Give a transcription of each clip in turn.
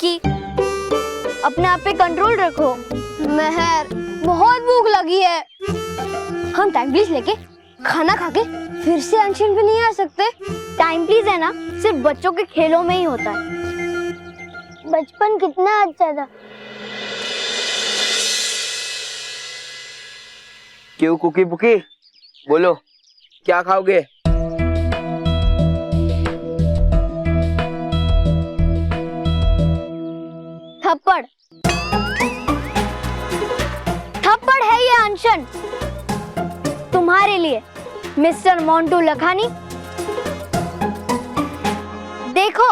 Cookie, अपने आप पे कंट्रोल रखो। मेहर, बहुत भूख लगी है। हम टाइम प्लीज लेके खाना खा के फिर से अनशन पे नहीं आ सकते? टाइम प्लीज है ना, सिर्फ बच्चों के खेलों में ही होता है। बचपन कितना अच्छा था। क्यों कुकी पुकी, बोलो क्या खाओगे? थप्पड़। थप्पड़ है ये अनशन तुम्हारे लिए, मिस्टर मोंटू लखानी। देखो,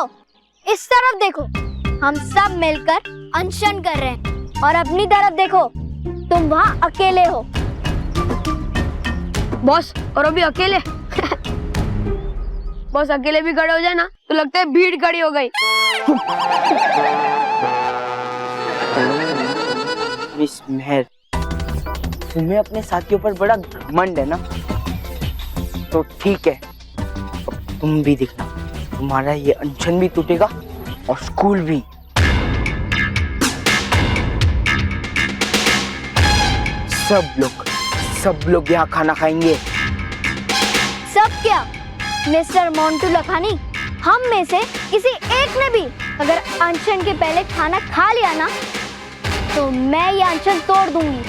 इस तरफ देखो, हम सब मिलकर अनशन कर रहे हैं, और अपनी तरफ देखो, तुम वहाँ अकेले हो। बॉस, और अभी अकेले? बॉस अकेले भी खड़े हो जाए ना तो लगता है भीड़ खड़ी हो गई। मिस मेहर, तुम्हें अपने साथियों पर बड़ा घमंड है ना? तो ठीक है, अब तुम भी देखना, तुम्हारा ये अनशन भी टूटेगा और स्कूल भी। सब लोग यहाँ खाना खाएंगे। सब क्या मिस्टर मोंटू लखानी, हम में से किसी एक ने भी अगर अनशन के पहले खाना खा लिया ना, तो मैं ये अनशन तोड़ दूंगी,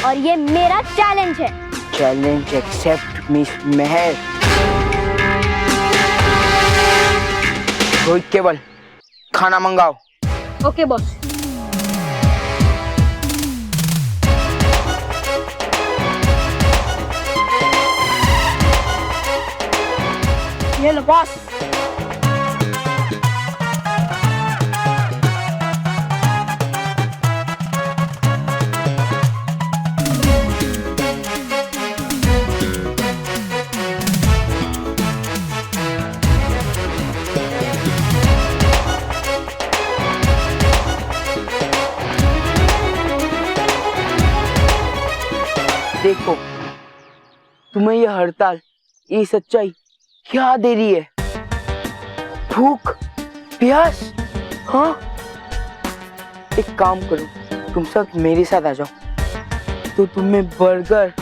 और ये मेरा चैलेंज है। चैलेंज एक्सेप्ट मिस मेहर। रोहित केवल, खाना मंगाओ। Okay boss. ये लो बॉस। देखो, तुम्हें ये हड़ताल, ये सच्चाई क्या दे रही है? भूख, प्यास। हाँ, एक काम करो, तुम सब मेरे साथ आ जाओ, तो तुम्हें बर्गर,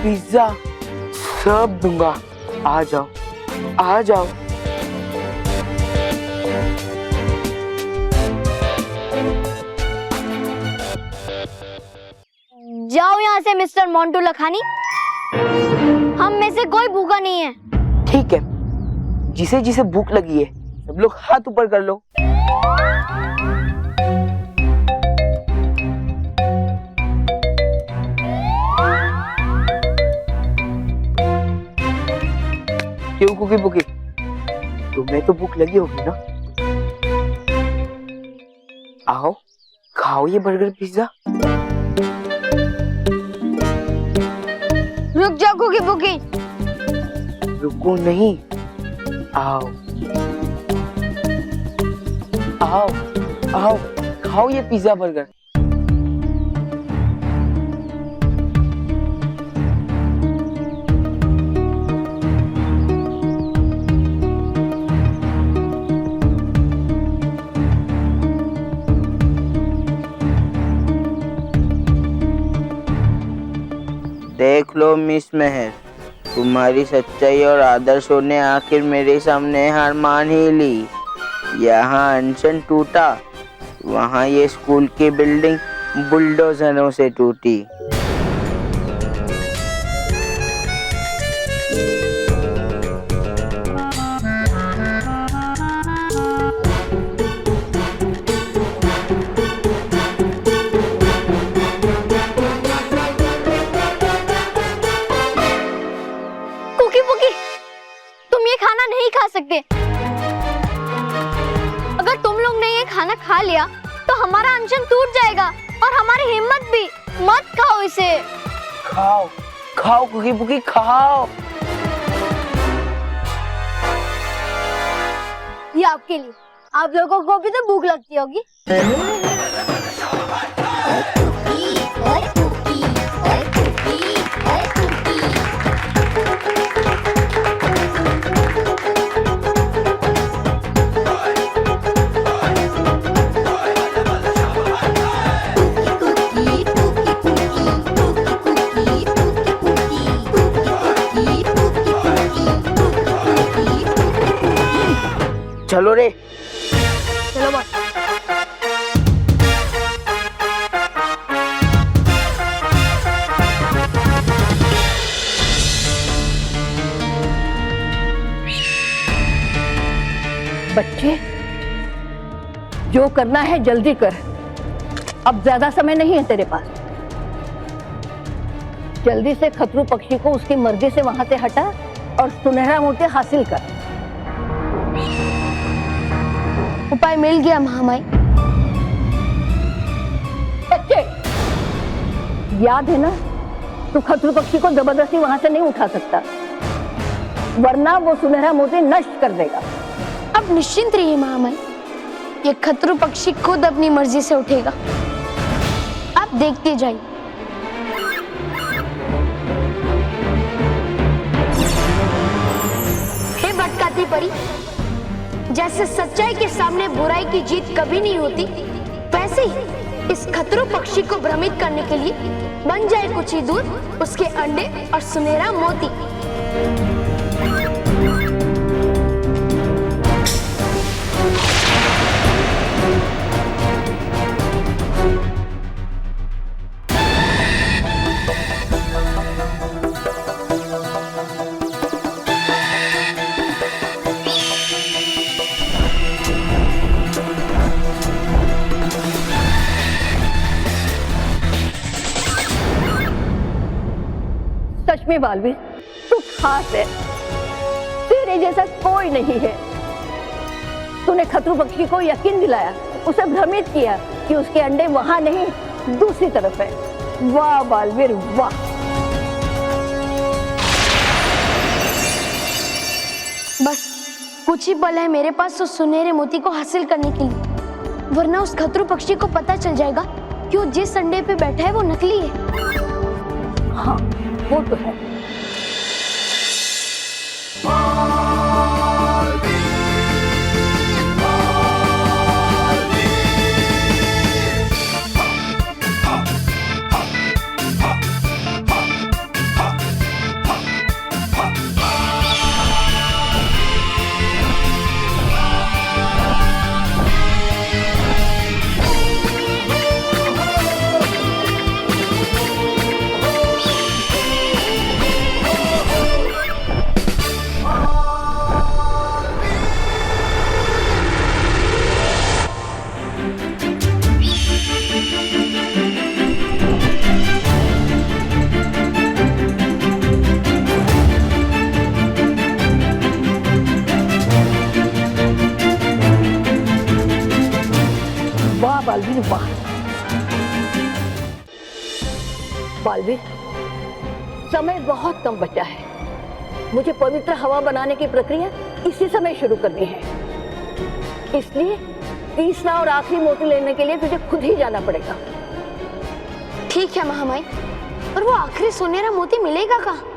पिज्जा सब दूंगा। आ जाओ, आ जाओ। जाओ यहाँ से मिस्टर मोंटू लखानी, हम में से कोई भूखा नहीं है। ठीक है, जिसे जिसे भूख लगी है सब लोग हाथ ऊपर कर लो। क्यों कुकी पुकी, तुम्हें तो भूख लगी होगी ना? आओ, खाओ ये बर्गर पिज्जा। रुक जाओ कुकी पुकी। रुको नहीं, आओ आओ आओ, खाओ ये पिज्जा बर्गर। देख लो मिस मेहर, तुम्हारी सच्चाई और आदर्शों ने आखिर मेरे सामने हार मान ही ली। यहाँ अनशन टूटा, वहाँ ये स्कूल की बिल्डिंग बुलडोजरों से टूटी। खाना नहीं खा सकते। अगर तुम लोग ने ये खाना खा लिया तो हमारा अनशन टूट जाएगा और हमारी हिम्मत भी। मत खाओ इसे। खाओ खाओ कुकी पुकी खाओ। ये आपके लिए, आप लोगों को भी तो भूख लगती होगी। चलो रे। चलो बॉस। बच्चे, जो करना है जल्दी कर, अब ज्यादा समय नहीं है तेरे पास। जल्दी से खतरू पक्षी को उसकी मर्जी से वहां से हटा और सुनहरा मोती हासिल कर। उपाय मिल गया महामाई। बच्चे, याद है ना, तू खतरू पक्षी को जबरदस्ती वहां से नहीं उठा सकता, वरना वो सुनहरा मोती नष्ट कर देगा। अब निश्चिंत रहिए महामाई, ये खतरू पक्षी खुद अपनी मर्जी से उठेगा। आप देखते जाइए। हे भटकाती परी, जैसे सच्चाई के सामने बुराई की जीत कभी नहीं होती, वैसे ही इस खतरू पक्षी को भ्रमित करने के लिए बन जाए कुछ ही दूर उसके अंडे और सुनहरा मोती। सच में बालवीर, तू खास है, तेरे जैसा कोई नहीं है। तूने खतरू पक्षी को यकीन दिलाया, उसे भ्रमित किया कि उसके अंडे वहां नहीं दूसरी तरफ है। वाह बालवीर वाह। बस कुछ ही पल है मेरे पास उस सुनहरे मोती को हासिल करने के लिए, वरना उस खतरू पक्षी को पता चल जाएगा कि वो जिस अंडे पे बैठा है वो नकली है। हाँ, वो तो है। बालवीर वाह। बालवीर, समय बहुत कम बचा है, मुझे पवित्र हवा बनाने की प्रक्रिया इसी समय शुरू करनी है, इसलिए तीसरा और आखिरी मोती लेने के लिए तुझे खुद ही जाना पड़ेगा। ठीक है महामाई, पर वो आखिरी सुनहरा मोती मिलेगा कहाँ?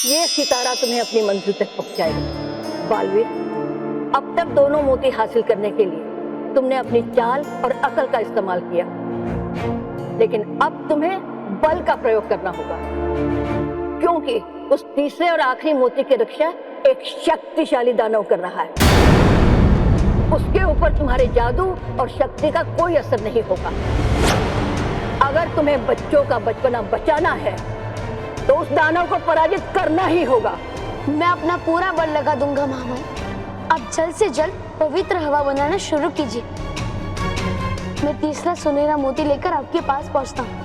ये सितारा तुम्हें अपनी मंजिल तक पहुंचाएगा। बालवीर, अब तक दोनों मोती हासिल करने के लिए तुमने अपनी चाल और अकल का इस्तेमाल किया, लेकिन अब तुम्हें बल का प्रयोग करना होगा, क्योंकि उस तीसरे और आखिरी मोती की रक्षा एक शक्तिशाली दानव कर रहा है। उसके ऊपर तुम्हारे जादू और शक्ति का कोई असर नहीं होगा। अगर तुम्हें बच्चों का बचपना बचाना है तो उस दानव को पराजित करना ही होगा। मैं अपना पूरा बल लगा दूंगा महामाई। अब जल्द से जल्द पवित्र हवा बनाना शुरू कीजिए। मैं तीसरा सुनहरा मोती लेकर आपके पास पहुंचता हूँ।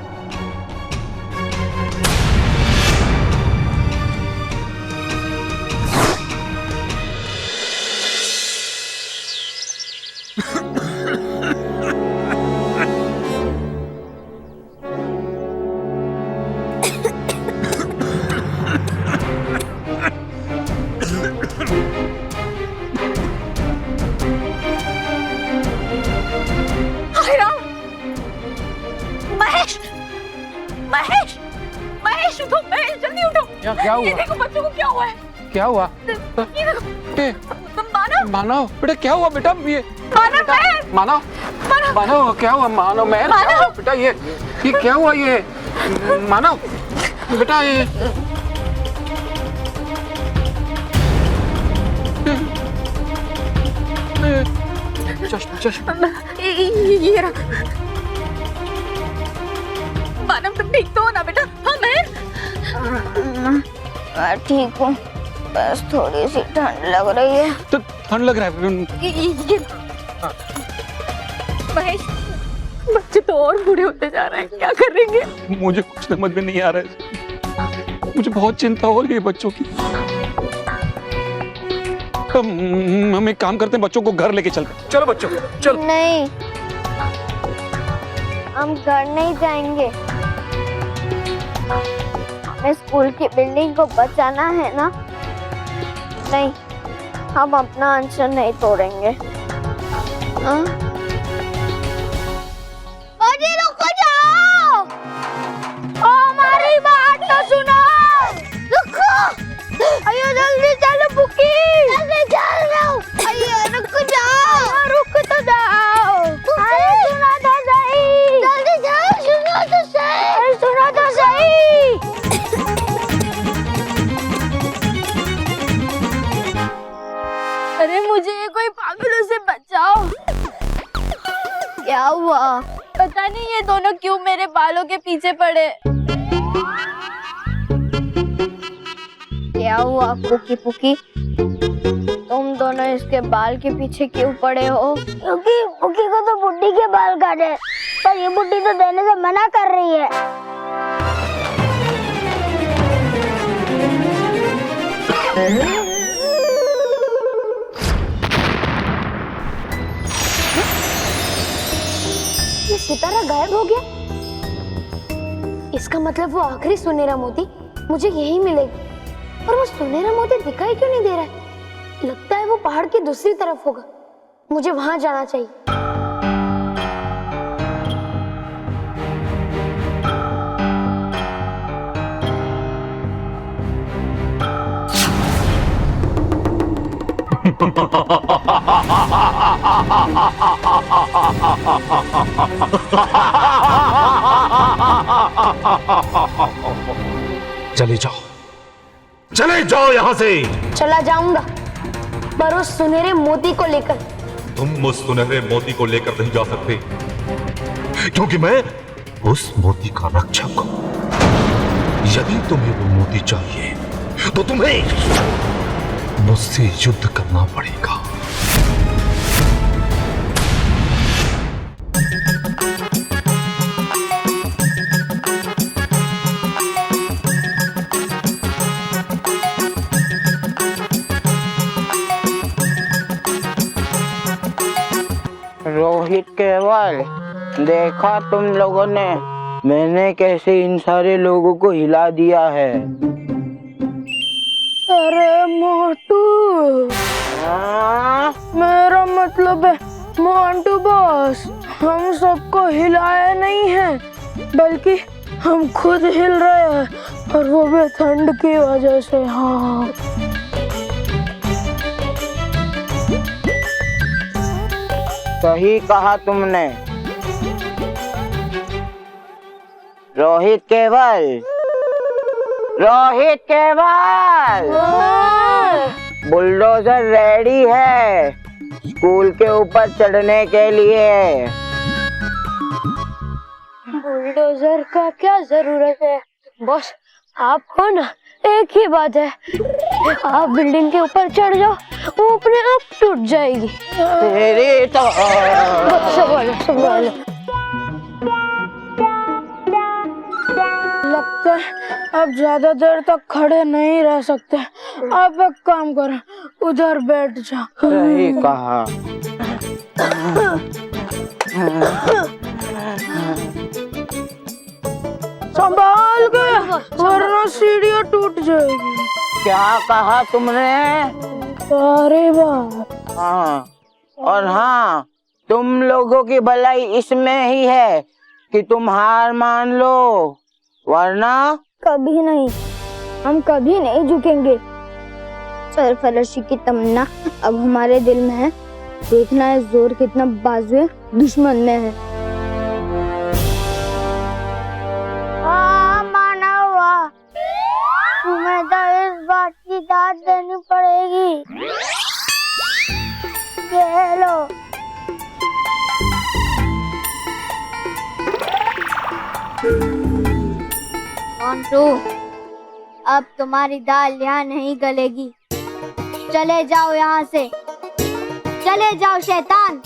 यहाँ क्या हुआ? देखो बच्चों को क्या हुआ है? क्या हुआ? मानव, मानव बेटा क्या हुआ बेटा? ये मानव है। मानव मानव क्या हुआ? मानव महर क्या हुआ बेटा? ये क्या हुआ? ये मानव बेटा ये चश्मा ये रहा। मानव तुम ठीक तो हो ना बेटा? हाँ मैं ठीक हूँ, बस थोड़ी सी ठंड लग रही है। तो ठंड लग रहा है। ये महेश, बच्चे तो और बूढ़े होते जा रहे हैं, क्या करेंगे? मुझे कुछ समझ में नहीं आ रहा है। मुझे बहुत चिंता हो रही है बच्चों की। हम एक काम करते हैं, बच्चों को घर लेके चलते हैं। चलो बच्चों चलो। नहीं, हम घर नहीं जाएंगे। हमें स्कूल की बिल्डिंग को बचाना है ना। नहीं, हम अपना अनशन नहीं तोड़ेंगे। हाँ? अजी रुको जाओ, ओ हमारी बात तो सुनो। रुको, अयो जल्दी चलो बुकी। जल्दी चल रहा हूँ। अयो रुक जाओ, रुक तो जाओ। अरे सुनो तो सही। जल्दी चल, सुनो तो सही। अरे सुनो तो सही। अरे मुझे कोई पागलों से बचाओ। क्या हुआ? पता नहीं ये दोनों क्यों मेरे बालों के पीछे पड़े। क्या हुआ पुकी पुकी? तुम दोनों इसके बाल के पीछे क्यों पड़े हो? क्योंकि पुकी को तो बुड्ढी के बाल काटे, पर ये बुड्ढी तो देने से मना कर रही है। ये सितारा गायब हो गया। इसका मतलब वो आखिरी सुनहरा मोती मुझे यही मिलेगा। और वो सुनहरा मोती दिखाई क्यों नहीं दे रहा है? लगता है वो पहाड़ की दूसरी तरफ होगा। मुझे वहां जाना चाहिए। चले जाओ यहाँ से। चला जाऊंगा, पर उस सुनहरे मोती को लेकर। तुम उस सुनहरे मोती को लेकर नहीं जा सकते, क्योंकि मैं उस मोती का रक्षक हूं। यदि तुम्हें वो मोती चाहिए तो तुम्हें मुझसे युद्ध करना पड़ेगा। रोहित केवल, देखा तुम लोगों ने मैंने कैसे इन सारे लोगों को हिला दिया है। अरे मोटू, मेरा मतलब है मोंटू बॉस, हम सबको हिलाया नहीं है, बल्कि हम खुद हिल रहे हैं, और वो भी ठंड की वजह से। हाँ, सही कहा तुमने। रोहित केवल, रोहित केवल, बुलडोजर रेडी है स्कूल के ऊपर चढ़ने के लिए। बुलडोजर का क्या जरूरत है बॉस, आप हो ना, एक ही बात है, आप बिल्डिंग के ऊपर चढ़ जाओ, वो अपने आप टूट जाएगी। तेरे तो संभालो। लगता है अब ज्यादा देर तक खड़े नहीं रह सकते। आप एक काम करो, उधर बैठ जाओ। सही कहा। संभाल के, वरना सीढ़ियाँ टूट जाएगी। क्या कहा तुमने? अरे बात। हाँ, और हाँ, तुम लोगों की भलाई इसमें ही है कि तुम हार मान लो, वरना कभी नहीं। हम कभी नहीं झुकेंगे। सरफरोशी की तमन्ना अब हमारे दिल में है। देखना है जोर कितना बाजुए दुश्मन में है। माना हुआ, तुम्हें तो इस बात की दाद देनी पड़ेगी। ये लो। मोंटू, अब तुम्हारी दाल यहाँ नहीं गलेगी। चले जाओ यहाँ से, चले जाओ शैतान।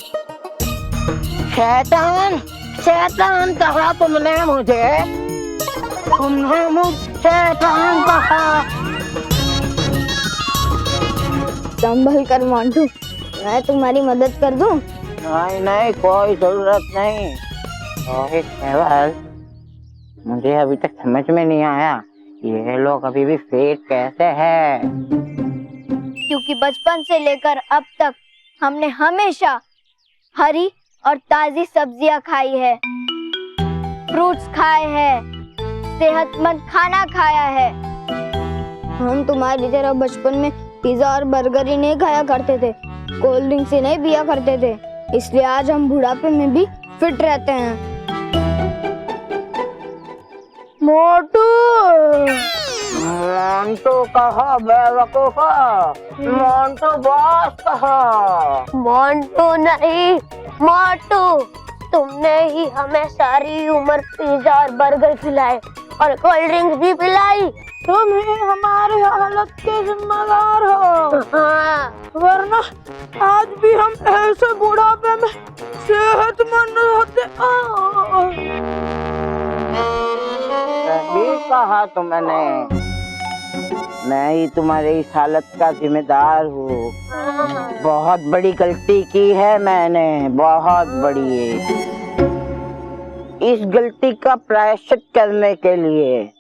शैतान शैतान कहा तुमने मुझे? तुमने मुझे शैतान कहा? संभल कर मोंटू, मैं तुम्हारी मदद कर दूं? नहीं नहीं, कोई जरूरत नहीं। रोहित केवल, मुझे अभी तक समझ में नहीं आया ये लोग अभी भी फिट कैसे हैं? क्योंकि बचपन से लेकर अब तक हमने हमेशा हरी और ताजी सब्जियां खाई है, फ्रूट्स खाए हैं, सेहतमंद खाना खाया है। हम तुम्हारी तरह बचपन में पिज्जा और बर्गर ही नहीं खाया करते थे, कोल्ड ड्रिंक से नहीं पिया करते थे। इसलिए आज हम बुढ़ापे में भी फिट रहते हैं। मोटू, मोंटू कहा बेवकूफा? मोंटू बॉस कहा? मोंटू नहीं, मोटू। तुमने ही हमें सारी उम्र पिज्जा और बर्गर खिलाए और कोल्ड ड्रिंक भी पिलाई। तुम ही हमारी हालत के जिम्मेदार हो। वरना आज भी हम ऐसे बुढ़ापे में सेहतमंद होते। सही कहा तुमने, मैं ही तुम्हारी इस हालत का जिम्मेदार हूँ। बहुत बड़ी गलती की है मैंने, बहुत बड़ी। इस गलती का प्रायश्चित करने के लिए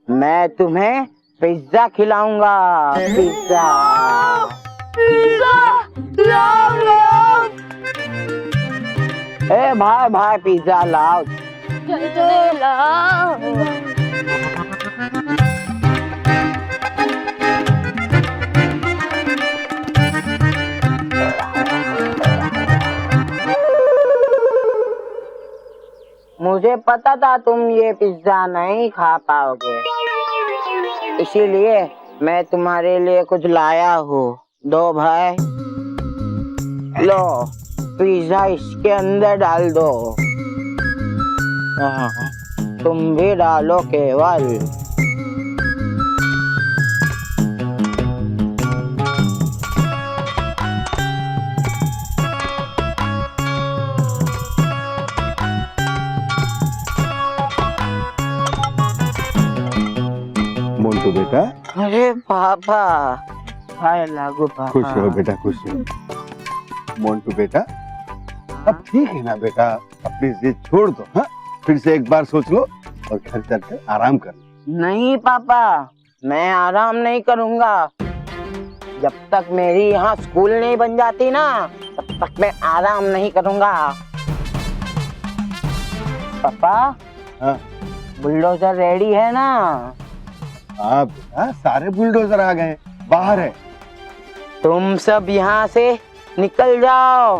मैं तुम्हें पिज्जा खिलाऊंगा। पिज्जा ए भाई भाई, पिज्जा लाओ। मुझे पता था तुम ये पिज्जा नहीं खा पाओगे, इसीलिए मैं तुम्हारे लिए कुछ लाया हूँ। दो भाई, लो पिज्जा इसके अंदर डाल दो। तुम भी डालो केवल। मोंटू बेटा, अरे पापा, हाय लागू पापा। खुश रहो बेटा, खुश रहो। मोंटू बेटा, अब ठीक है ना बेटा, अपनी जिद छोड़ दो। हाँ, फिर से एक बार सोच लो और घर चलकर आराम कर लो। नहीं पापा, मैं आराम नहीं करूंगा। जब तक मेरी यहाँ स्कूल नहीं बन जाती ना, तब तक मैं आराम नहीं करूंगा। पापा, हाँ बुलडोजर रेडी है ना? हाँ बेटा, सारे बुलडोजर आ गए, बाहर है। तुम सब यहाँ से निकल जाओ।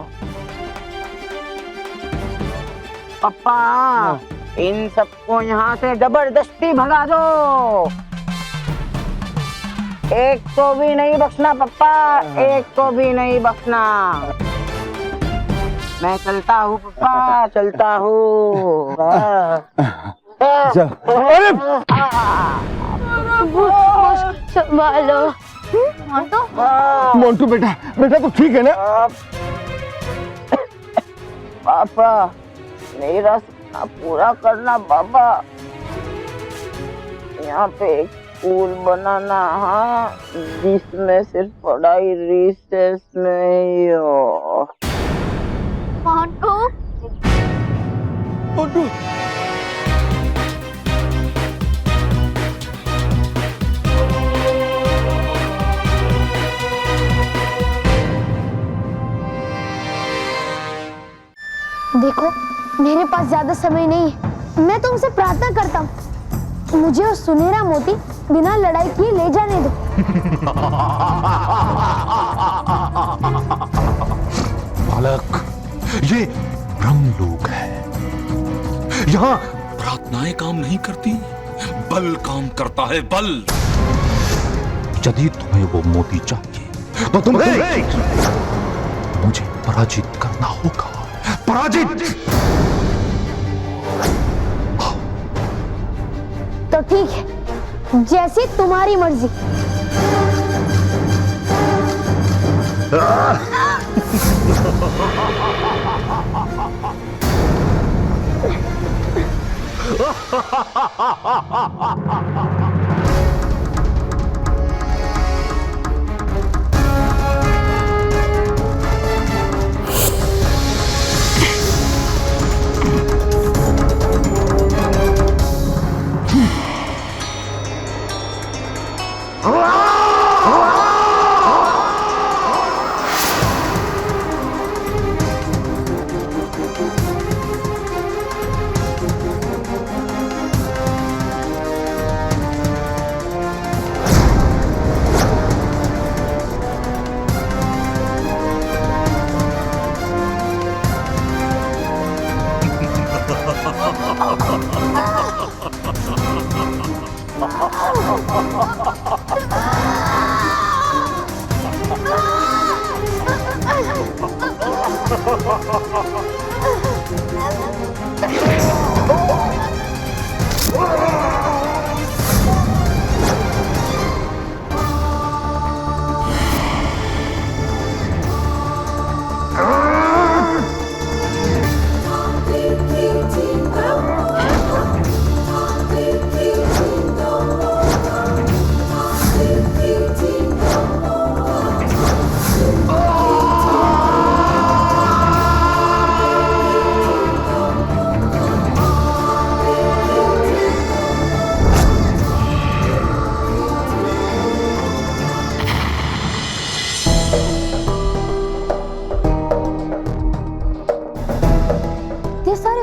पापा, इन सबको यहाँ से जबरदस्ती भगा दो। एक को भी नहीं बख्शना पापा, एक को भी नहीं बख्शना। मैं चलता हूँ पापा, चलता हूँ। अरे संभालो। मोंटू बेटा, बेटा तो ठीक है ना? पापा, मेरा सपना पूरा करना पापा। यहाँ पे एक स्कूल बनाना, हाँ, जिसमें सिर्फ पढ़ाई रिसेस में ही हो। मोंटू, मोंटू, देखो मेरे पास ज्यादा समय नहीं है। मैं तुमसे प्रार्थना करता हूँ, मुझे वो सुनहरा मोती बिना लड़ाई किए ले जाने दो। बालक, ये ब्रह्मलोक है। यहाँ प्रार्थनाएं काम नहीं करती, बल काम करता है, बल। यदि तुम्हें वो मोती चाहिए तो तुम्हें मुझे पराजित करना होगा। पराजित। तो ठीक है, जैसी तुम्हारी मर्जी।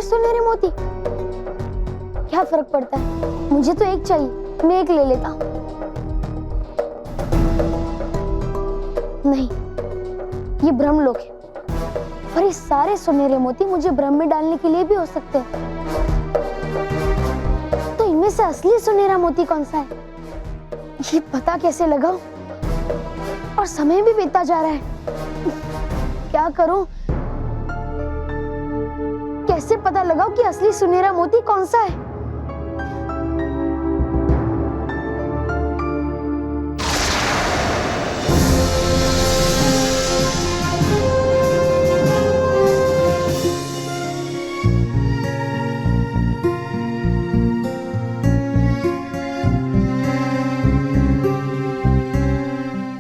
सुनहरे मोती, क्या फर्क पड़ता है? मुझे तो एक चाहिए, मैं एक ले लेता हूँ। नहीं, ये ब्रह्मलोक है, पर ये सारे सुनहरे मोती मुझे ब्रह्म में डालने के लिए भी हो सकते हैं। तो इनमें से असली सुनहरा मोती कौन सा है, ये पता कैसे लगाऊं? और समय भी बीतता जा रहा है, क्या करूं? कैसे पता लगाओ कि असली सुनहरा मोती कौन सा है?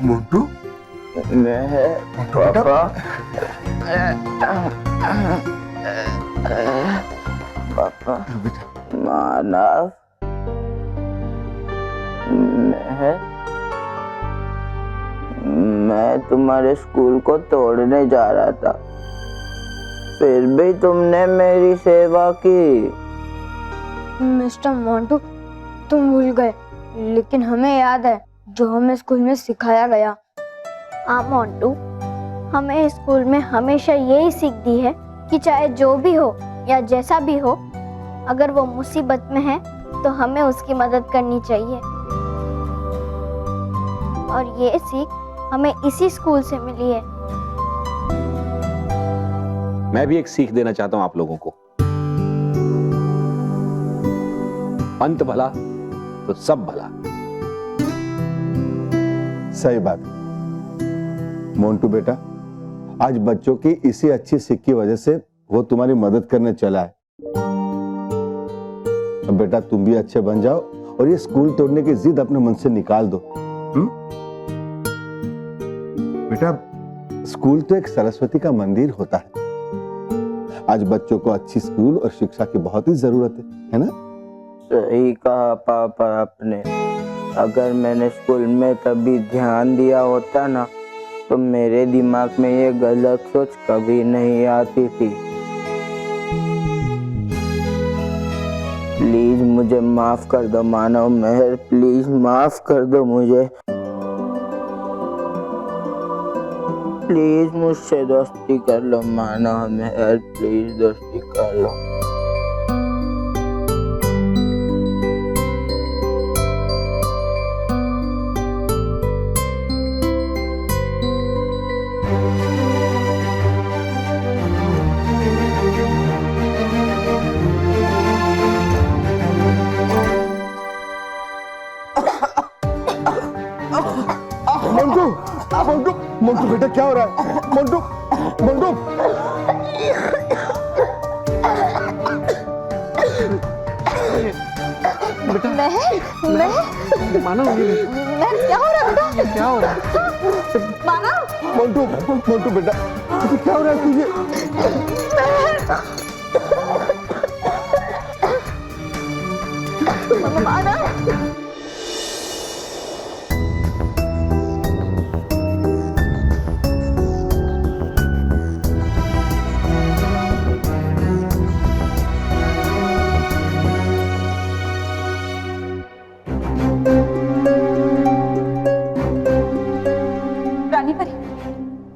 मोंटू, पापा, पापा, मानव, मैं तुम्हारे स्कूल को तोड़ने जा रहा था, फिर भी तुमने मेरी सेवा की। मिस्टर मोंटू, तुम भूल गए, लेकिन हमें याद है जो हमें स्कूल में सिखाया गया। हाँ मोंटू, हमें स्कूल में हमेशा यही सीख दी है कि चाहे जो भी हो या जैसा भी हो, अगर वो मुसीबत में है तो हमें उसकी मदद करनी चाहिए। और ये सीख हमें इसी स्कूल से मिली है। मैं भी एक सीख देना चाहता हूं आप लोगों को। अंत भला तो सब भला। सही बात। मोंटू बेटा, आज बच्चों की इसी अच्छी सीख की वजह से वो तुम्हारी मदद करने चला है। अब बेटा तुम भी अच्छे बन जाओ और ये स्कूल तोड़ने की जिद अपने मन से निकाल दो। बेटा, स्कूल तो एक सरस्वती का मंदिर होता है। आज बच्चों को अच्छी स्कूल और शिक्षा की बहुत ही जरूरत है ना? सही कहा पापा आपने। अगर मैंने स्कूल में कभी ध्यान दिया होता ना, तो मेरे दिमाग में ये गलत सोच कभी नहीं आती थी। प्लीज मुझे मुझे माफ कर दो मानव मेहर, प्लीज माफ कर दो मुझे। प्लीज मुझसे दोस्ती कर लो मानव मेहर, प्लीज दोस्ती कर लो। मंटू मंटू मंटू बेटा क्या हो रहा है? मंटू मंटू मानव क्या हो रहा है बेटा? क्या हो रहा है? मानव, मंटू मंटू बेटा तुझे क्या हो रहा है तुझे? मानव, रानी परी,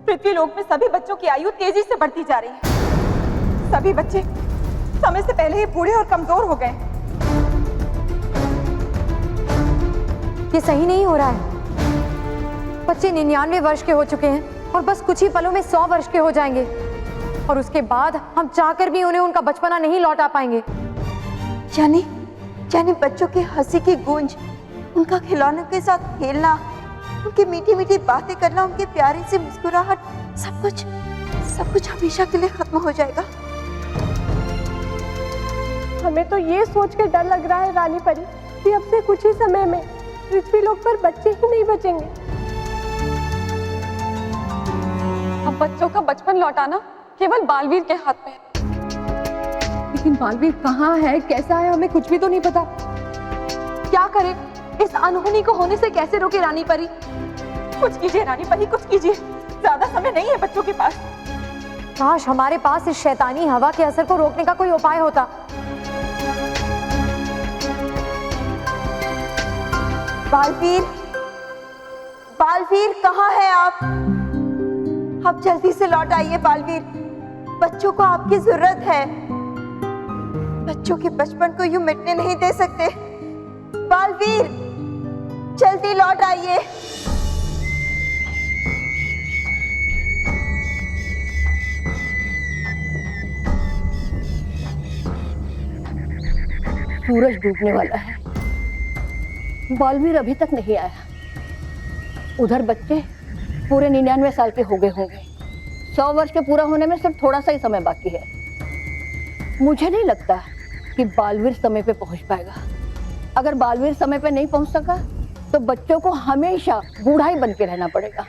पृथ्वीलोक में सभी बच्चों की आयु तेजी से बढ़ती जा रही है। सभी बच्चे समय से पहले ही बूढ़े और कमजोर हो गए। ये सही नहीं हो रहा है। बच्चे 99 वर्ष के हो चुके हैं और बस कुछ ही पलों में 100 वर्ष के हो जाएंगे और उसके बाद हम चाहकर भी उन्हें उनका बचपना नहीं लौटा पाएंगे। यानी बच्चों की हंसी की गूंज, उनका खिलौनों के साथ खेलना, उनकी मीठी मीठी बातें करना, उनके प्यारे से मुस्कुराहट, सब कुछ हमेशा के लिए खत्म हो जाएगा। हमें तो ये सोच के डर लग रहा है रानी परी कि अब से कुछ ही समय में पृथ्वीलोक पर बच्चे ही नहीं बचेंगे। अब बच्चों का बचपन लौटाना केवल बालवीर के हाथ में है। लेकिन बालवीर कहाँ है, कैसा है, हमें कुछ भी तो नहीं पता। क्या करें? इस अनहोनी को होने से कैसे रोके रानी परी? कुछ कीजिए रानी परी, कुछ कीजिए। ज्यादा समय नहीं है बच्चों के पास। काश हमारे पास इस शैतानी हवा के असर को रोकने का कोई उपाय होता। बालवीर, बालवीर कहाँ है आप? आप जल्दी से लौट आइए बालवीर। बच्चों को आपकी जरूरत है। बच्चों के बचपन को यूं मिटने नहीं दे सकते। बालवीर, जल्दी लौट आइए। सूरज डूबने वाला है, बालवीर अभी तक नहीं आया। उधर बच्चे पूरे 99 साल के हो गए होंगे। 100 वर्ष के पूरा होने में सिर्फ थोड़ा सा ही समय बाकी है। मुझे नहीं लगता कि बालवीर समय पे पहुंच पाएगा। अगर बालवीर समय पे नहीं पहुंच सका तो बच्चों को हमेशा बूढ़ा ही बन के रहना पड़ेगा।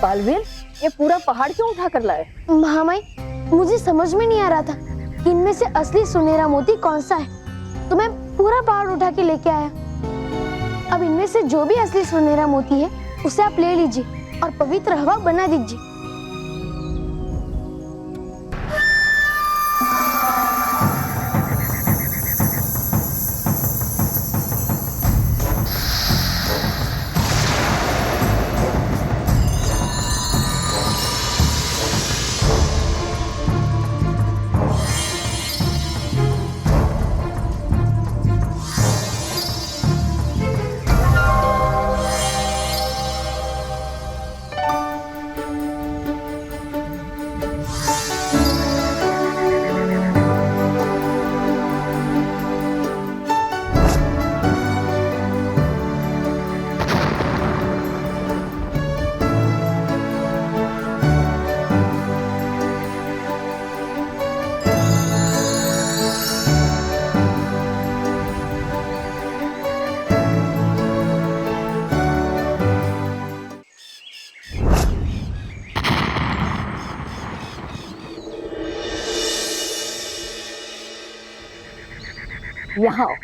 बालवीर, ये पूरा पहाड़ क्यों उठा कर लाए? महामाई, मुझे समझ में नहीं आ रहा था कि इनमें से असली सुनहरा मोती कौन सा है, तो मैं पूरा पहाड़ उठा के लेके आया। अब इनमें से जो भी असली सुनहरा मोती है उसे आप ले लीजिए और पवित्र हवा बना दीजिए। यहाँ आओ।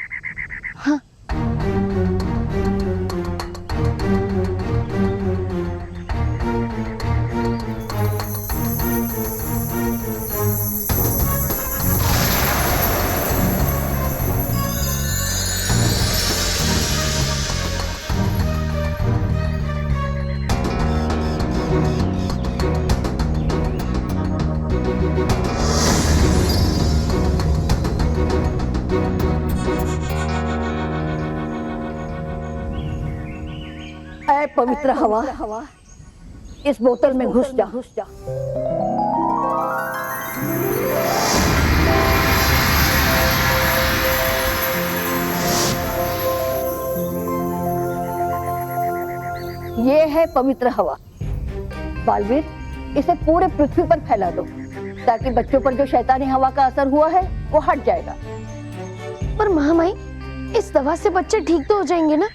ऐ पवित्र हवा, इस बोतल में घुस जा। ये है पवित्र हवा। बालवीर, इसे पूरे पृथ्वी पर फैला दो ताकि बच्चों पर जो शैतानी हवा का असर हुआ है वो हट जाएगा। पर महामाई, इस दवा से बच्चे ठीक तो हो जाएंगे ना?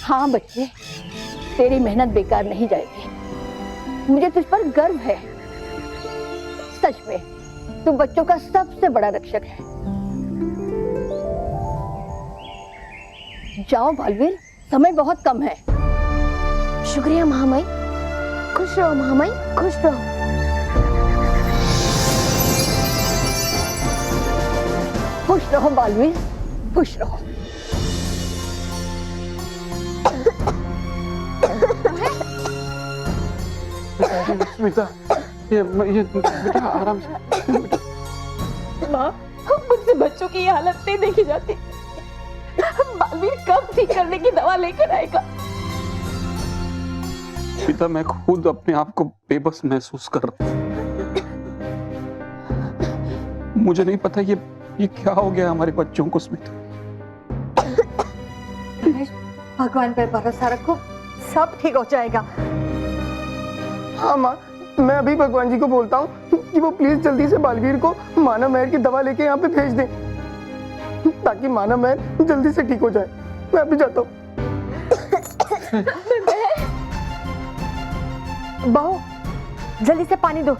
हाँ बच्चे, तेरी मेहनत बेकार नहीं जाएगी। मुझे तुझ पर गर्व है। सच में तू बच्चों का सबसे बड़ा रक्षक है। जाओ बालवीर, समय बहुत कम है। शुक्रिया महामाई। खुश रहो महामाई, खुश रहो। खुश रहो बालवीर, खुश रहो। स्मिता, ये बेटा आराम से। माँ, मुझसे बच्चों की ये हालत नहीं देखी जाती। बालवीर कब ठीक करने की दवा लेकर आएगा? स्मिता, मैं खुद अपने आप को बेबस महसूस कर रहा हूँ। मुझे नहीं पता ये क्या हो गया हमारे बच्चों को। स्मिता, भगवान पर भरोसा रखो, सब ठीक हो जाएगा। हाँ माँ, मैं अभी भगवान जी को बोलता हूँ कि वो प्लीज जल्दी से बालवीर को मानव महर की दवा लेके यहाँ पे भेज दें ताकि मानव महर जल्दी से ठीक हो जाए। मैं अभी जाता हूँ। बहू, जल्दी से पानी दो।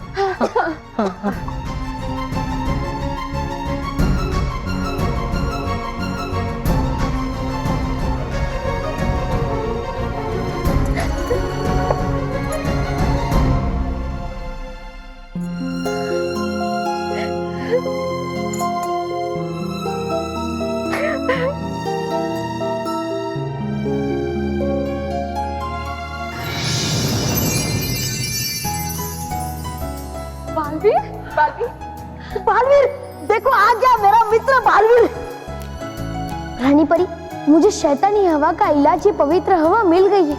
बालवीर, देखो आ गया मेरा मित्र बालवीर। रानी परी, मुझे शैतानी हवा का इलाज, ये पवित्र हवा मिल गई है।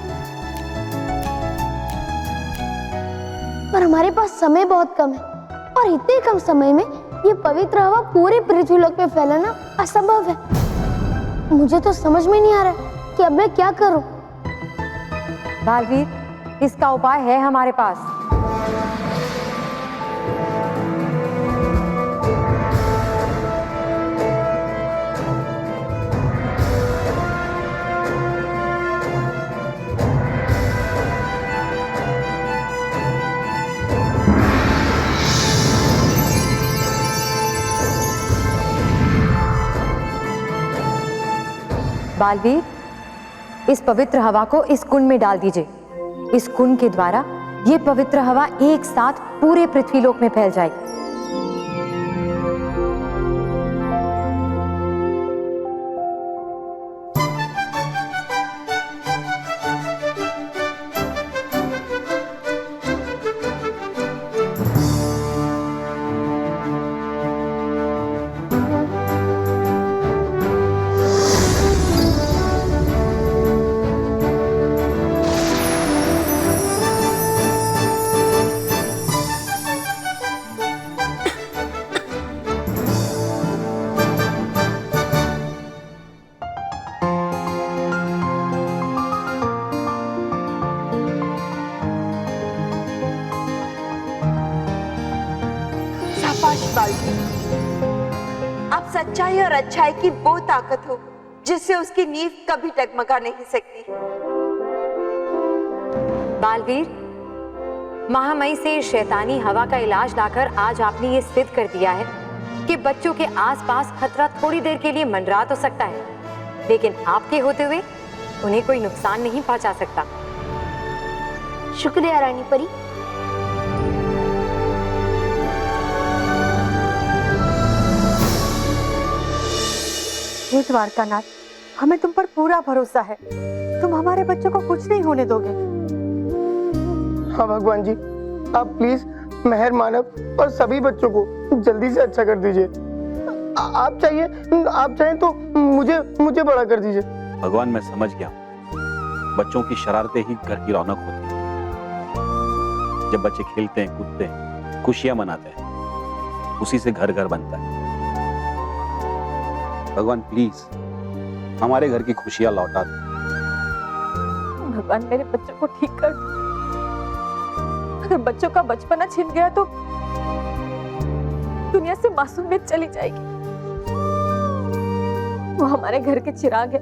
पर हमारे पास समय बहुत कम है और इतने कम समय में ये पवित्र हवा पूरे पृथ्वीलोक पे फैलाना असंभव है। मुझे तो समझ में नहीं आ रहा कि अब मैं क्या करूं। बालवीर, इसका उपाय है हमारे पास। बालवीर, इस पवित्र हवा को इस कुंड में डाल दीजिए। इस कुंड के द्वारा ये पवित्र हवा एक साथ पूरे पृथ्वीलोक में फैल जाएगी। आप सच्चाई और अच्छाई की वो ताकत हो जिससे उसकी नींव कभी डगमगा नहीं सकती। बालवीर, महामई से शैतानी हवा का इलाज लाकर आज आपने ये सिद्ध कर दिया है कि बच्चों के आसपास खतरा थोड़ी देर के लिए मंडरा तो सकता है, लेकिन आपके होते हुए उन्हें कोई नुकसान नहीं पहुंचा सकता। शुक्रिया रानी परी। हे द्वारकानाथ, हमें तुम पर पूरा भरोसा है। तुम हमारे बच्चों को कुछ नहीं होने दोगे। हाँ भगवान जी, आप प्लीज मेहर मानव और सभी बच्चों को जल्दी से अच्छा कर दीजिए। आप चाहें तो मुझे बड़ा कर दीजिए। भगवान, मैं समझ गया, बच्चों की शरारतें ही घर की रौनक होती है। जब बच्चे खेलते हैं, कूदते हैं, खुशियां मनाते हैं, उसी से घर घर बनता है। भगवान प्लीज हमारे घर की खुशियां लौटा दो। भगवान मेरे बच्चों को ठीक कर दो। अगर बच्चों का बचपना छिन गया तो दुनिया से मासूमियत चली जाएगी। वो हमारे घर के चिराग है,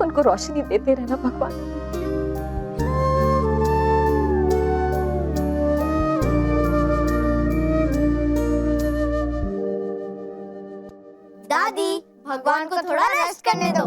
उनको रोशनी देते रहना भगवान। दादी, भगवान को थोड़ा रेस्ट करने दो।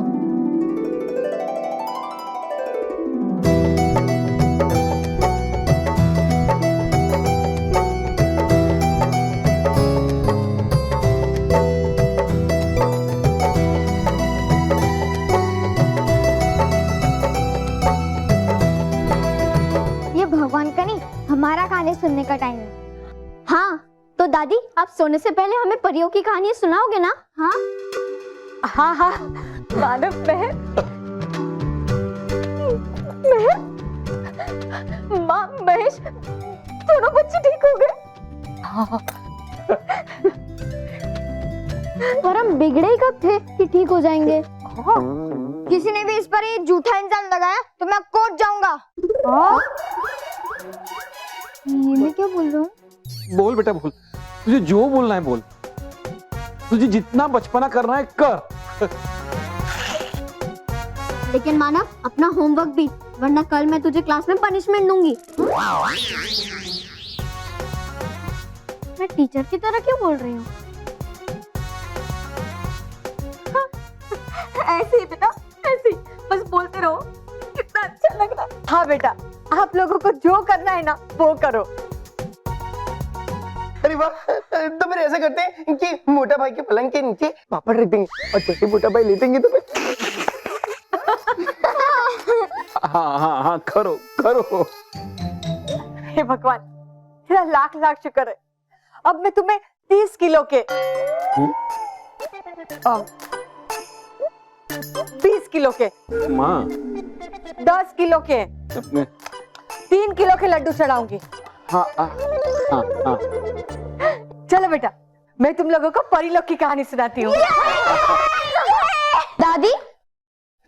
ये भगवान का नहीं, हमारा कहानी सुनने का टाइम है। हाँ, तो दादी, आप सोने से पहले हमें परियों की कहानी सुनाओगे ना? हाँ हाँ हाँ, मानव महर माँ महेश, दोनों बच्चे ठीक हो गए। पर हम बिगड़े ही कब थे कि ठीक हो जाएंगे? किसी ने भी इस पर ये झूठा इल्जाम लगाया तो मैं कोर्ट जाऊंगा। ये मैं क्या बोल रहा हूँ? बोल बेटा बोल, तुझे जो बोलना है बोल। तुझे जितना बचपना करना है कर। लेकिन मानव, अपना होमवर्क भी, वरना कल मैं तुझे क्लास में पनिशमेंट दूंगी। मैं टीचर की तरह क्यों बोल रही हूँ? ऐसे ही बेटा, ऐसे ही बस बोलते रहो, कितना अच्छा लग रहा है। हाँ बेटा, आप लोगों को जो करना है ना वो करो। अरे वाह, तो फिर ऐसा करते हैं कि मोटा भाई के पलंग के नीचे पापड़ रख देंगे और जैसे मोटा भाई लेटेंगे तो हाँ हाँ हाँ, करो करो। हे भगवान, तेरा लाख लाख शुक्र है। अब मैं तुम्हें 30 किलो के 20 किलो के माँ 10 किलो के 3 किलो के लड्डू चढ़ाऊंगी। हाँ हाँ हाँ। चलो बेटा, मैं तुम लोगों को परिलोक की कहानी सुनाती हूँ। दादी,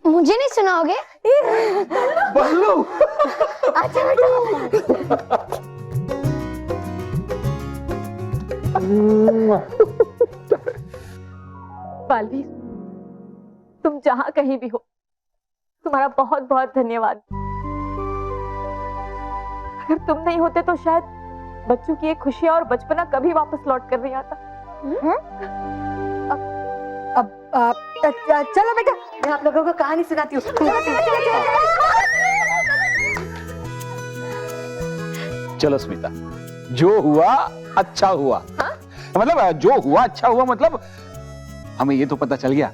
मुझे नहीं सुनाओगे? बल्लू। अच्छा बेटा। बालवीर, तुम जहां कहीं भी हो, तुम्हारा बहुत बहुत धन्यवाद। अगर तुम नहीं होते तो शायद बच्चों की एक खुशियां और बचपना कभी वापस लौट कर नहीं आता। चलो बेटा, मैं आप लोगों को कहानी सुनाती हूँ। चलो स्मिता, जो हुआ अच्छा हुआ। मतलब जो हुआ अच्छा हुआ, मतलब हमें ये तो पता चल गया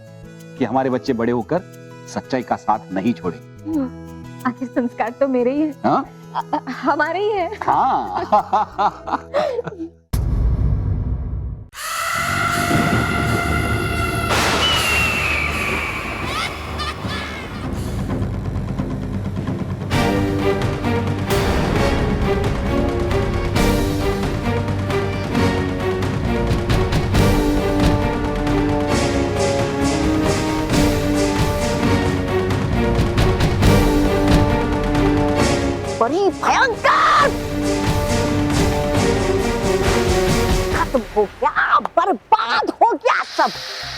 कि हमारे बच्चे बड़े होकर सच्चाई का साथ नहीं छोड़े। आखिर संस्कार तो मेरे ही है। हाँ? हमारे ही है। हाँ। बड़ी भयंकर खत्म हो गया, बर्बाद हो गया सब।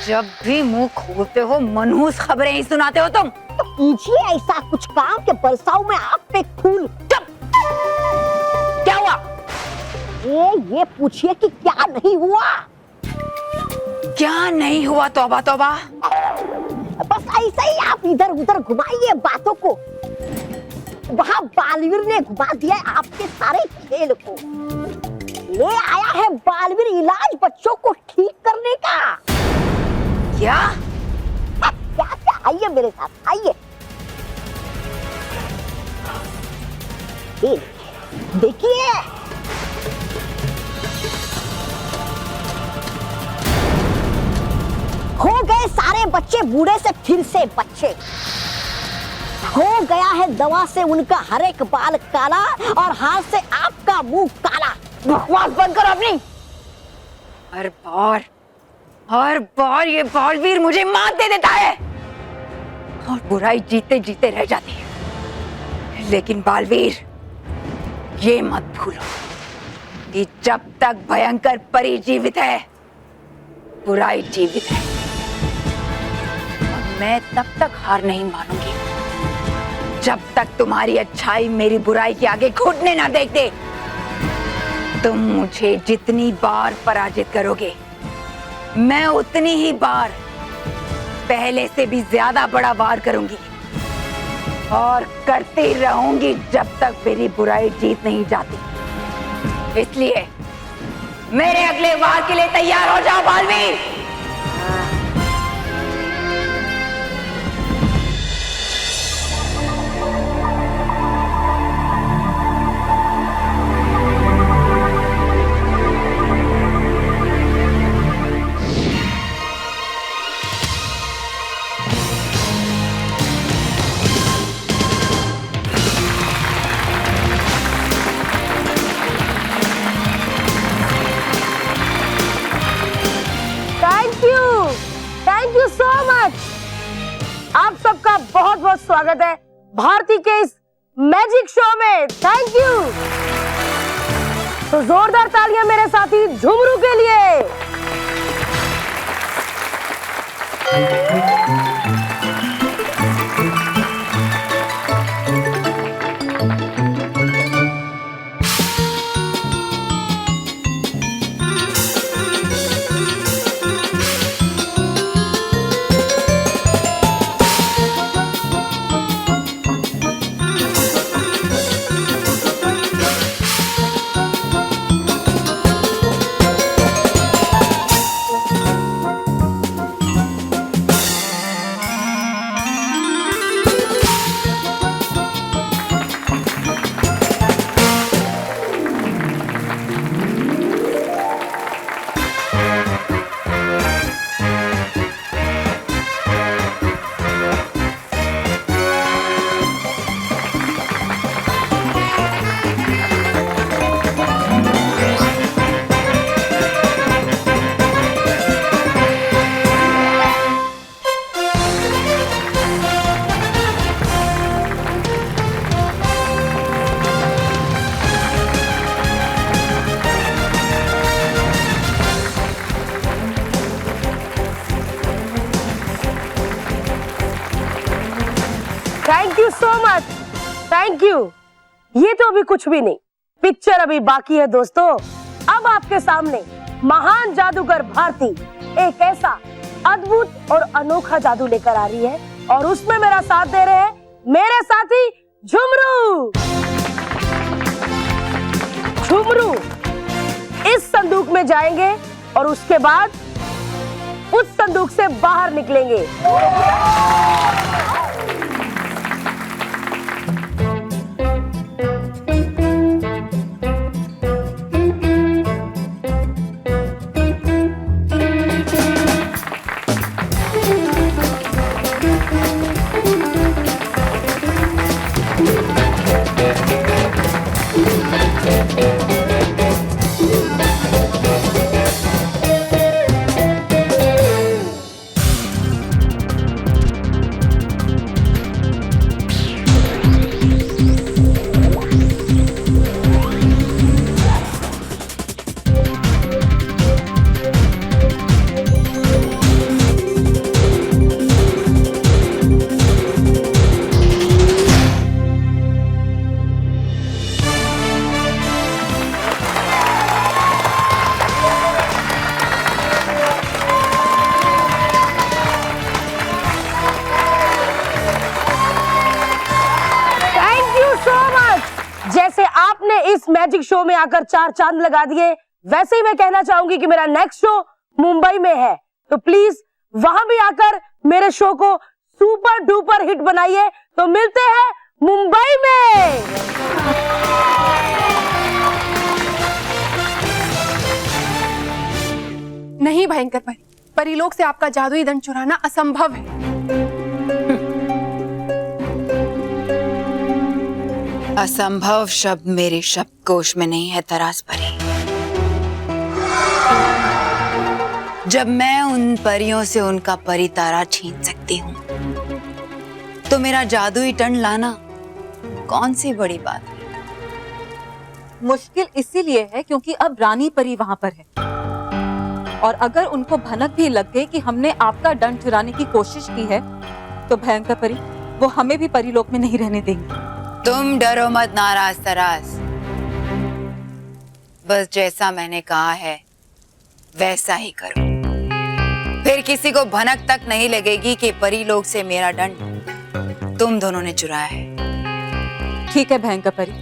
जब भी मुंह खोलते हो मनहूस खबरें ही सुनाते हो तुम। तो कीजिए ऐसा कुछ काम कि बरसाऊ में आप पे फूल। क्या हुआ? ये पूछिए कि क्या नहीं हुआ। क्या नहीं हुआ? तौबा तौबा। बस ऐसे ही आप इधर उधर घुमाइए बातों को। वहाँ बालवीर ने घुमा दिया है आपके सारे खेल को। ले आया है बालवीर इलाज बच्चों को ठीक करने का। क्या? क्या क्या? आइए मेरे साथ आइए। देखिए हो गए सारे बच्चे बूढ़े से फिर से बच्चे। हो गया है दवा से उनका हर एक बाल काला और हाथ से आपका मुंह काला। बकवास बंद करो अपनी। हर बार ये बालवीर मुझे मात दे देता है और बुराई जीते जीते रह जाती है। लेकिन बालवीर, ये मत भूलो कि जब तक भयंकर परी जीवित है, बुराई जीवित है। और मैं तब तक हार नहीं मानूंगी जब तक तुम्हारी अच्छाई मेरी बुराई के आगे घुटने ना देख दे। तुम मुझे जितनी बार पराजित करोगे, मैं उतनी ही बार पहले से भी ज्यादा बड़ा वार करूंगी और करती रहूंगी जब तक मेरी बुराई जीत नहीं जाती। इसलिए मेरे अगले वार के लिए तैयार हो जाओ Baalveer. Thank you so much. आप सबका बहुत बहुत स्वागत है भारती के इस मैजिक शो में। Thank you. तो जोरदार तालियां मेरे साथी झुमरू के लिए। Thank you so much. Thank you. ये तो अभी कुछ भी नहीं, पिक्चर अभी बाकी है दोस्तों। अब आपके सामने महान जादूगर भारती एक ऐसा अद्भुत और अनोखा जादू लेकर आ रही है और उसमें मेरा साथ दे रहे हैं मेरे साथी झुमरू। झुमरू इस संदूक में जाएंगे और उसके बाद उस संदूक से बाहर निकलेंगे। मैजिक शो में आकर 4 चांद लगा दिए, वैसे ही मैं कहना चाहूंगी कि मेरा नेक्स्ट शो मुंबई में है, तो प्लीज वहां भी आकर मेरे शो को सुपर डुपर हिट बनाइए। तो मिलते हैं मुंबई में। नहीं भयंकर परी, परीलोक से आपका जादुई दंड चुराना असंभव है। असंभव शब्द मेरे शब्दकोश में नहीं है तरास परी। जब मैं उन परियों से उनका परी तारा छीन सकती हूँ, तो मेरा जादुई दंड लाना कौन सी बड़ी बात है। मुश्किल इसीलिए है क्योंकि अब रानी परी वहां पर है, और अगर उनको भनक भी लग गई कि हमने आपका दंड चुराने की कोशिश की है, तो भयंकर परी वो हमें भी परीलोक में नहीं रहने देंगे। तुम डरो मत नाराज तरास, बस जैसा मैंने कहा है वैसा ही करो, फिर किसी को भनक तक नहीं लगेगी कि परीलोक से मेरा दंड तुम दोनों ने चुराया है। ठीक है भयंकर परी,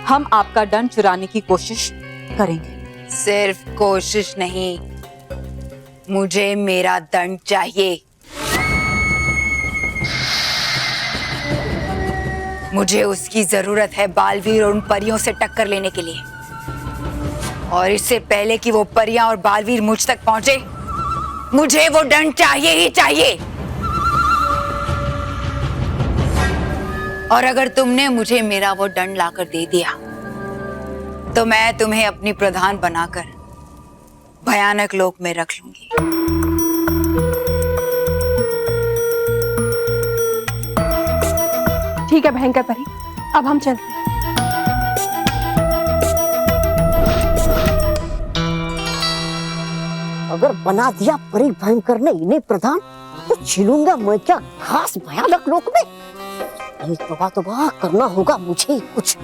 हम आपका दंड चुराने की कोशिश करेंगे। सिर्फ कोशिश नहीं, मुझे मेरा दंड चाहिए। मुझे उसकी जरूरत है बालवीर और उन परियों से टक्कर लेने के लिए, और इससे पहले कि वो परियां और बालवीर मुझ तक पहुंचे, मुझे वो दंड चाहिए ही चाहिए। और अगर तुमने मुझे मेरा वो दंड लाकर दे दिया, तो मैं तुम्हें अपनी प्रधान बनाकर भयानक लोक में रख लूंगी। ठीक है भयंकर परी, अब हम चलते हैं। अगर बना दिया परी भयंकर ने इन्हें प्रधान, तो छिलूंगा मैं क्या खास भयानक लोक में। नहीं तौबा करना होगा मुझे ही कुछ।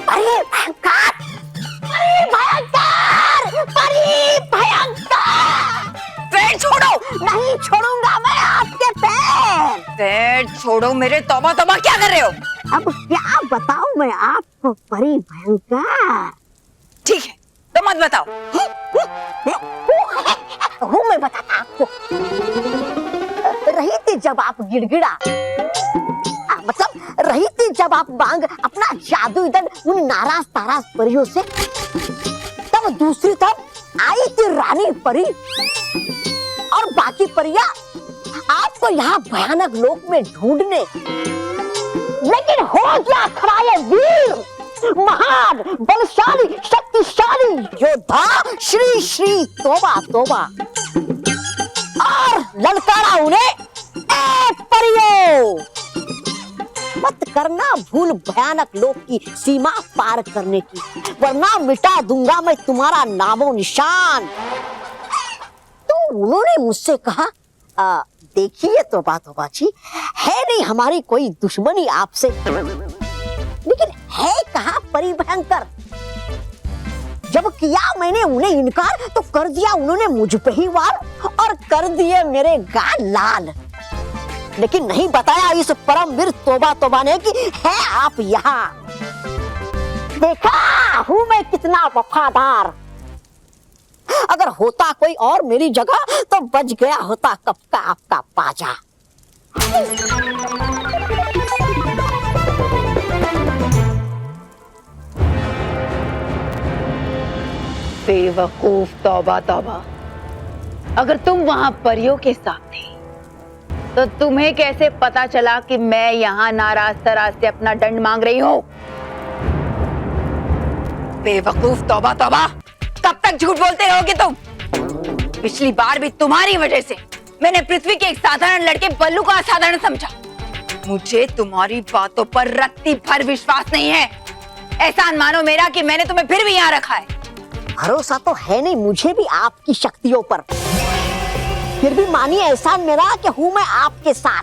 अरे भयंकर, अरे भयंकर, परी भयंकर। पैर छोड़ो। नहीं छोड़ूंगा मैं आपके पैर। पैर छोड़ो मेरे। तौबा तौबा क्या कर रहे हो? अब क्या बताऊं मैं आपको परी भयंकर। ठीक है तो मत बताओ। हूँ मैं बताता आपको। रही थी जब आप गिड़गिड़ा, मतलब रही थी जब आप मांग अपना जादुई दंड उन नाराज ताराज परियों से, तब दूसरी तरफ आई थी रानी परी और बाकी परियां आपको यहाँ भयानक लोक में ढूंढने। लेकिन हो गया खड़ा ये वीर, महान, बलशाली, शक्तिशाली योद्धा श्री श्री तोबा तोबा, और ललकारा उन्हें, ए परियों, मत करना भूल भयानक लोक की सीमा पार करने की, वरना मिटा दूंगा मैं तुम्हारा नामो निशान। तो उन्होंने मुझसे कहा, देखिए तोबा जी, है नहीं हमारी कोई दुश्मनी आपसे, लेकिन है कहा परी भयंकर। जब किया मैंने उन्हें इनकार, तो कर दिया उन्होंने मुझ पे ही वार और कर दिए मेरे गाल लाल। लेकिन नहीं बताया इस परमवीर तोबा ने कि है आप यहाँ। देखा हूँ मैं कितना वफादार। अगर होता कोई और मेरी जगह, तो बच गया होता कब का आपका बाजा। बेवकूफ तौबा तौबा, अगर तुम वहां परियों के साथ थे, तो तुम्हें कैसे पता चला कि मैं यहाँ नाराज तराज से अपना दंड मांग रही हूँ? बेवकूफ तौबा तौबा, कब तक झूठ बोलते रहोगे तुम? पिछली बार भी तुम्हारी वजह से मैंने पृथ्वी के एक साधारण लड़के बल्लू को असाधारण समझा। मुझे तुम्हारी बातों पर रत्ती भर विश्वास नहीं है। एहसान मानो मेरा कि मैंने तुम्हें फिर भी यहाँ रखा है। भरोसा तो है नहीं मुझे भी आपकी शक्तियों पर, फिर भी मानिए एहसान मेरा कि हूँ मैं आपके साथ।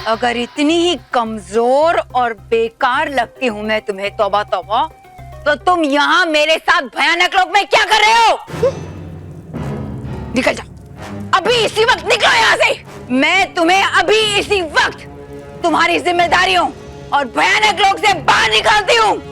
अगर इतनी ही कमजोर और बेकार लगती हूँ मैं तुम्हें तौबा तौबा, तो तुम यहाँ मेरे साथ भयानक लोक में क्या कर रहे हो? निकल जाओ, अभी इसी वक्त निकलो यहाँ से। मैं तुम्हें अभी इसी वक्त तुम्हारी जिम्मेदारियों और भयानक लोग से बाहर निकालती हूँ।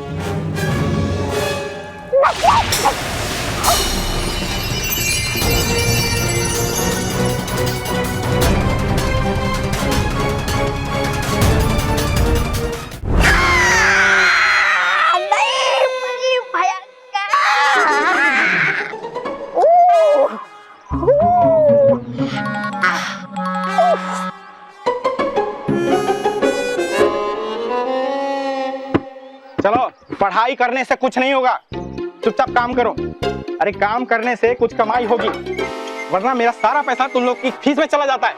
चलो, पढ़ाई करने से कुछ नहीं होगा, चुपचाप काम करो। अरे काम करने से कुछ कमाई होगी, वरना मेरा सारा पैसा तुम लोग की फीस में चला जाता है।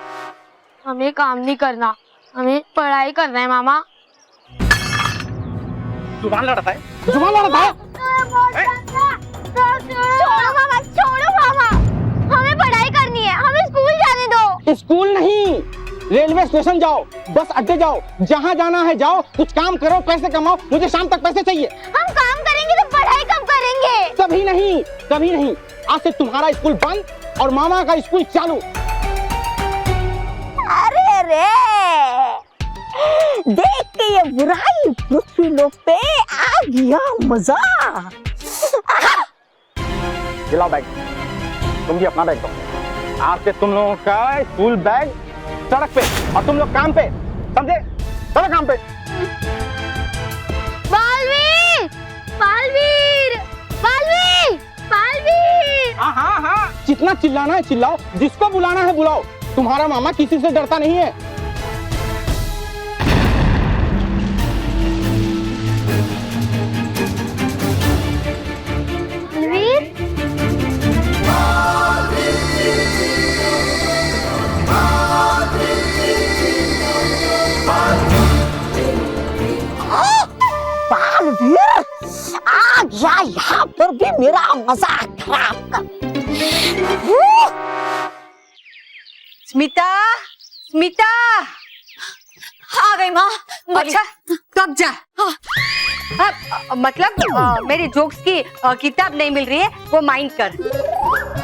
हमें काम नहीं करना, हमें पढ़ाई करना है मामा। जुबान लड़ता है, जुबान लड़ता है। छोड़ो मामा, छोड़ो मामा, हमें पढ़ाई करनी है, हमें स्कूल जाने दो। स्कूल नहीं, रेलवे स्टेशन जाओ, बस अड्डे जाओ, जहाँ जाना है जाओ, कुछ काम करो, पैसे कमाओ, मुझे शाम तक पैसे चाहिए। हम काम करेंगे तो पढ़ाई कब करेंगे? कभी नहीं, कभी नहीं। आज से तुम्हारा स्कूल बंद और मामा का स्कूल चालू। अरे रे, देख के ये बुराई पृथ्वी लोक पे आ गया मजा। दिलाओ बैग, तुम भी अपना बैग दो। आज से तुम लोगों का स्कूल बैग सड़क पे और तुम लोग काम पे, समझे? चलो काम पे। बालवीर, बालवीर, बालवीर, बालवीर। हाँ हाँ हाँ, जितना चिल्लाना है चिल्लाओ, जिसको बुलाना है बुलाओ। तुम्हारा मामा किसी से डरता नहीं है। बालवीर आ गया यहाँ पर भी मेरा मजाक खराब कर। स्मिता, स्मिता आ गई माँ। अच्छा कब जा? मतलब मेरी जोक्स की किताब नहीं मिल रही है, वो माइंड कर।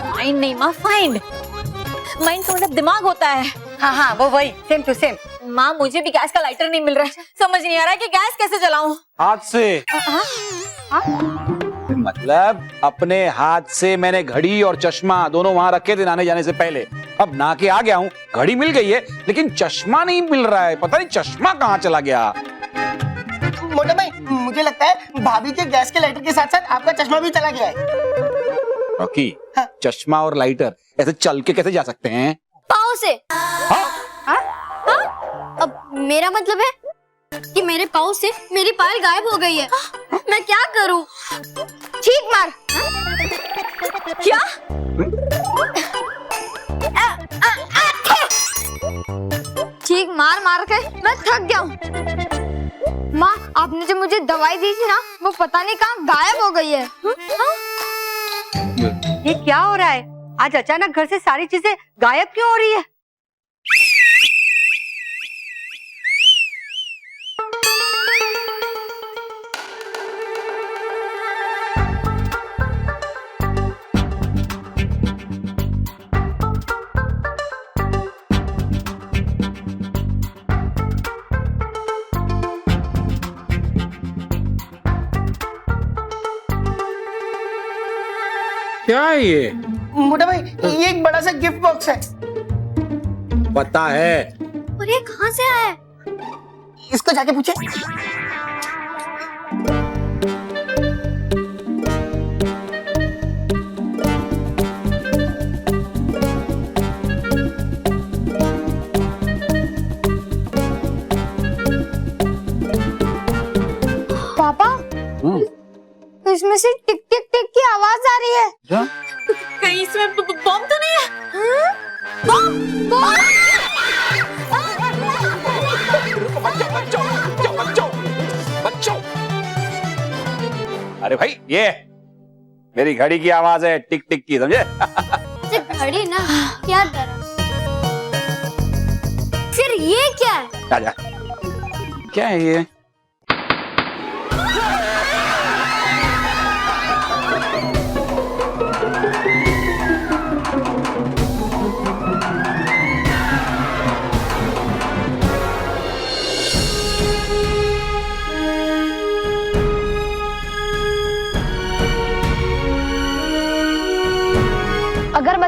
माइंड नहीं माँ, फाइंड। माइंड का मतलब दिमाग होता है। हाँ हाँ, वो वही, सेम टू सेम। माँ मुझे भी गैस का लाइटर नहीं मिल रहा है, समझ नहीं आ रहा है कि गैस कैसे जलाऊं। हाथ से। मतलब अपने हाथ से मैंने घड़ी और चश्मा दोनों वहां रखे थे नहाने जाने से पहले। अब नहा के आ गया हूँ, घड़ी मिल गई है लेकिन चश्मा नहीं मिल रहा है। पता नहीं चश्मा कहाँ चला गया। मोटे भाई, मुझे लगता है भाभी के गैस के लाइटर के साथ साथ आपका चश्मा भी चला गया है। रॉकी, चश्मा और लाइटर ऐसे चल के कैसे जा सकते हैं? पाँव से। अब मेरा मतलब है कि मेरे पाँव से मेरी पायल गायब हो गई है। मैं क्या करूं? ठीक मार। क्या? ठीक मार मार के मैं थक गया हूँ। माँ, आपने जो मुझे दवाई दी थी ना, वो पता नहीं कहाँ गायब हो गई है। ये क्या हो रहा है? आज अचानक घर से सारी चीजें गायब क्यों हो रही है? क्या है ये? मोटे भाई, ये एक बड़ा सा गिफ्ट बॉक्स है। पता है। और ये कहाँ से आया है? इसको जाके पूछे। पापा, इसमें से टिक टिक टिक की आवाज आ रही है। क्या? कहीं इसमें बम तो नहीं है? बम, बम। बच्चों, अरे भाई, ये मेरी घड़ी की आवाज है, टिक टिक की, समझे? घड़ी ना, क्या डरा? फिर ये क्या है? आजा। क्या है ये?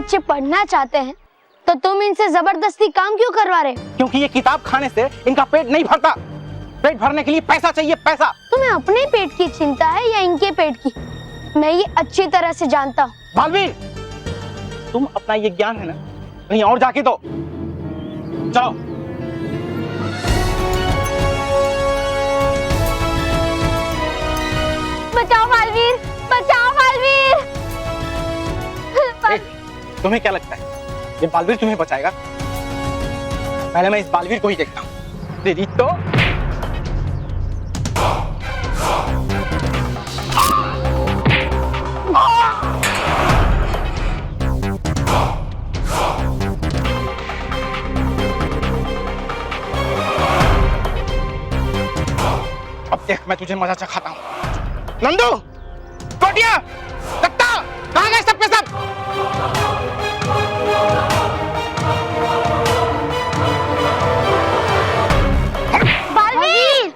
बच्चे पढ़ना चाहते हैं तो तुम इनसे जबरदस्ती काम क्यों करवा रहे? क्योंकि ये किताब खाने से इनका पेट नहीं भरता। पेट भरने के लिए पैसा चाहिए, पैसा। तुम्हें अपने पेट की चिंता है या इनके पेट की? मैं ये अच्छी तरह से जानता हूँ। बालवीर, तुम अपना ये ज्ञान है ना कहीं और जाके दो। चलो। बचाओ बालवीर, बचाओ बालवीर। तुम्हें क्या लगता है ये बालवीर तुम्हें बचाएगा? पहले मैं इस बालवीर को ही देखता हूँ। दीदी तो अब देख मैं तुझे मजा चखाता हूँ। नंदू, कोटिया, दत्ता, कहाँ गए सब के सब? बालवीर!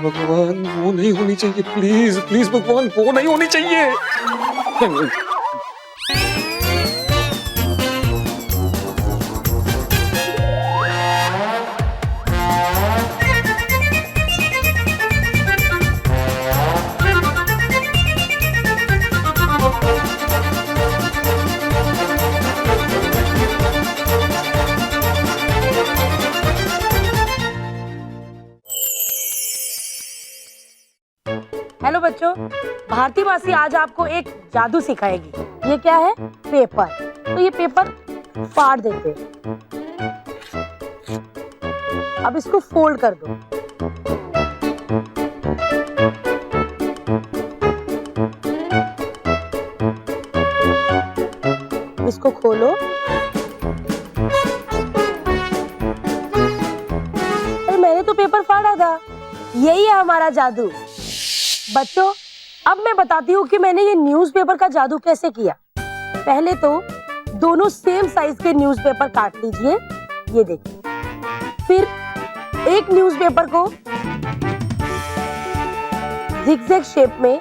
भगवान, वो नहीं होनी चाहिए। प्लीज प्लीज भगवान, वो नहीं होनी चाहिए। हेलो बच्चों, भारती मासी आज आपको एक जादू सिखाएगी। ये क्या है? पेपर। तो ये पेपर फाड़ देते हैं। अब इसको फोल्ड कर दो। इसको खोलो। अरे मैंने तो पेपर फाड़ा था। यही है हमारा जादू। बच्चों, अब मैं बताती हूँ कि मैंने ये न्यूज़पेपर का जादू कैसे किया। पहले तो दोनों सेम साइज के न्यूज़पेपर काट लीजिए, ये देखिए। फिर एक न्यूज़पेपर को जिगजैग शेप में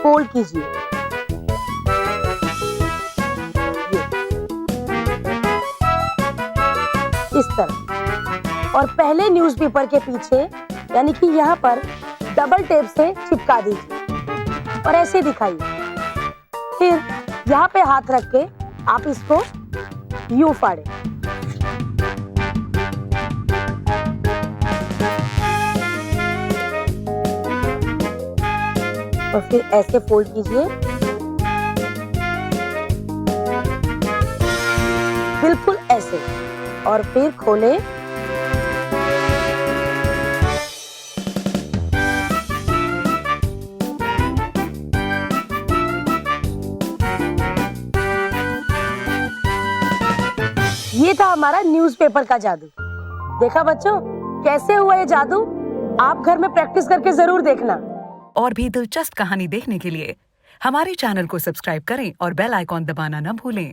फोल्ड कीजिए, इस तरह। और पहले न्यूज़पेपर के पीछे यानी कि यहाँ पर डबल टेप से चिपका दीजिए और ऐसे दिखाइए। फिर यहाँ पे हाथ रख के आप इसको यूं फाड़ें। और फिर ऐसे फोल्ड कीजिए, बिल्कुल ऐसे। और फिर खोलें। ये था हमारा न्यूज़पेपर का जादू। देखा बच्चों, कैसे हुआ ये जादू? आप घर में प्रैक्टिस करके जरूर देखना। और भी दिलचस्प कहानी देखने के लिए हमारे चैनल को सब्सक्राइब करें और बेल आइकॉन दबाना न भूलें।